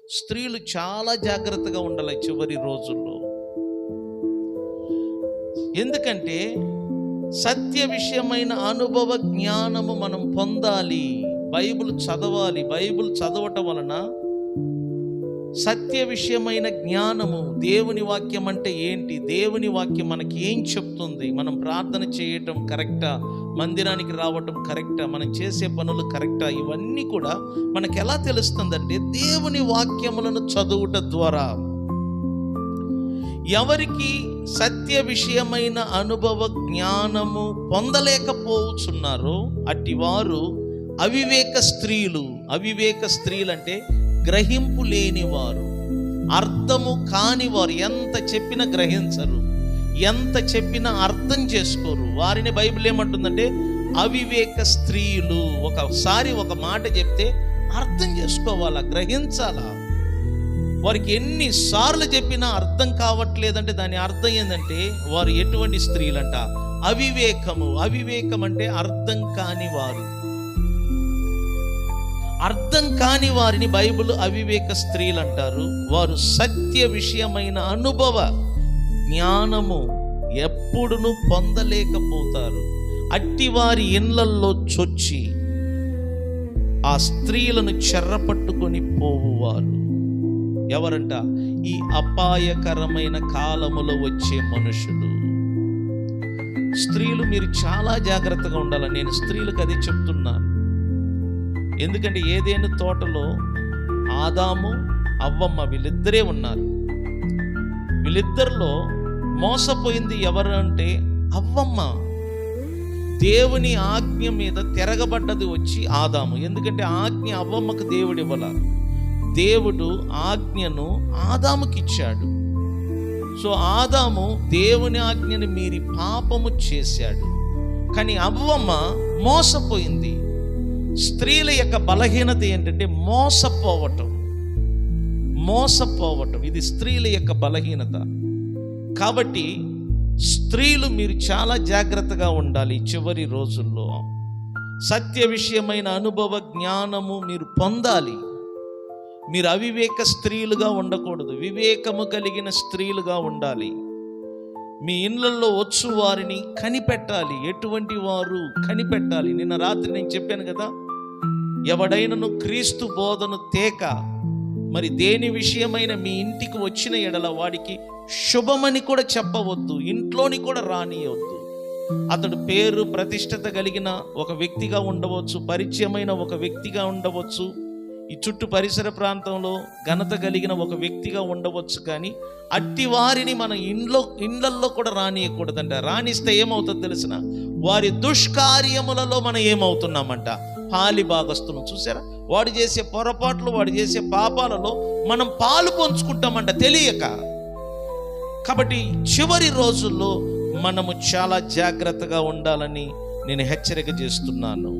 స్త్రీలు చాలా జాగ్రత్తగా ఉండాలి చివరి రోజుల్లో. ఎందుకంటే సత్య విషయమైన అనుభవ జ్ఞానము మనం పొందాలి. బైబిల్ చదవాలి. బైబిల్ చదవటం వలన సత్య విషయమైన జ్ఞానము, దేవుని వాక్యం అంటే ఏంటి, దేవుని వాక్యం మనకి ఏం చెప్తుంది, మనం ప్రార్థన చేయటం కరెక్టా, మందిరానికి రావటం కరెక్టా, మనం చేసే పనులు కరెక్టా, ఇవన్నీ కూడా మనకు ఎలా తెలుస్తుందంటే దేవుని వాక్యములను చదువుట ద్వారా. ఎవరికి సత్య విషయమైన అనుభవ జ్ఞానము పొందలేకపోతున్నారో అట్టివారు అవివేక స్త్రీలు. అవివేక స్త్రీలు అంటే గ్రహింపు లేనివారు, అర్థము కానివారు. ఎంత చెప్పినా గ్రహించరు, ఎంత చెప్పినా అర్థం చేసుకోరు. వారిని బైబిల్ ఏమంటుందంటే అవివేక స్త్రీలు. ఒకసారి ఒక మాట చెప్తే అర్థం చేసుకోవాలా, గ్రహించాలా. వారికి ఎన్నిసార్లు చెప్పినా అర్థం కావట్లేదంటే దాని అర్థం ఏంటంటే వారు ఎటువంటి స్త్రీలంట, అవివేకము. అవివేకం అంటే అర్థం కాని వారు. అర్థం కాని వారిని బైబిల్ అవివేక స్త్రీలు అంటారు. వారు సత్య విషయమైన అనుభవ జ్ఞానము ఎప్పుడును పొందలేకపోతారు. అట్టి వారి ఇళ్లల్లో చొచ్చి ఆ స్త్రీలను చెర్రపట్టుకొని పోవువారు. ఎవరంట? ఈ అపాయకరమైన కాలములో వచ్చే మనుషులు. స్త్రీలు మీరు చాలా జాగ్రత్తగా ఉండాలని నేను స్త్రీలకు అది చెప్తున్నాను. ఎందుకంటే ఏదైనా తోటలో ఆదాము అవ్వమ్మ వీళ్ళిద్దరే ఉన్నారు. వీళ్ళిద్దరిలో మోసపోయింది ఎవరు అంటే అవ్వమ్మ. దేవుని ఆజ్ఞ మీద తిరగబడ్డది వచ్చి ఆదాము. ఎందుకంటే ఆజ్ఞ అవ్వమ్మకు దేవుడు ఇవ్వాల, దేవుడు ఆజ్ఞను ఆదాముకి ఇచ్చాడు. సో ఆదాము దేవుని ఆజ్ఞని మీరి పాపము చేశాడు. కానీ అవ్వమ్మ మోసపోయింది. స్త్రీల యొక్క బలహీనత ఏంటంటే మోసపోవటం. ఇది స్త్రీల యొక్క బలహీనత. కాబట్టి స్త్రీలు మీరు చాలా జాగ్రత్తగా ఉండాలి. చివరి రోజుల్లో సత్య విషయమైన అనుభవ జ్ఞానము మీరు పొందాలి. మీరు అవివేక స్త్రీలుగా ఉండకూడదు, వివేకము కలిగిన స్త్రీలుగా ఉండాలి. మీ ఇళ్ళల్లో వచ్చు వారిని కనిపెట్టాలి. ఎటువంటి వారు కనిపెట్టాలి. నిన్న రాత్రి నేను చెప్పాను కదా, ఎవడైనను క్రీస్తు బోధను తేక మరి దేని విషయమైన మీ ఇంటికి వచ్చిన ఎడల వాడికి శుభమని కూడా చెప్పవద్దు, ఇంట్లోని కూడా రానియవద్దు. అతడు పేరు ప్రతిష్టత కలిగిన ఒక వ్యక్తిగా ఉండవచ్చు, పరిచయమైన ఒక వ్యక్తిగా ఉండవచ్చు, ఈ చుట్టూ పరిసర ప్రాంతంలో ఘనత కలిగిన ఒక వ్యక్తిగా ఉండవచ్చు. కానీ అట్టి వారిని మన ఇండ్లల్లో కూడా రానియకూడదంట. రాణిస్తే ఏమవుతుందో తెలిసిన, వారి దుష్కార్యములలో మనం ఏమవుతున్నామంట, పాలి భాగస్తున్నాం. చూసారా, వాడు చేసే పొరపాట్లు, వాడు చేసే పాపాలలో మనం పాలు పంచుకుంటామంట తెలియక. కాబట్టి చివరి రోజుల్లో మనము చాలా జాగ్రత్తగా ఉండాలని నేను హెచ్చరిక చేస్తున్నాను.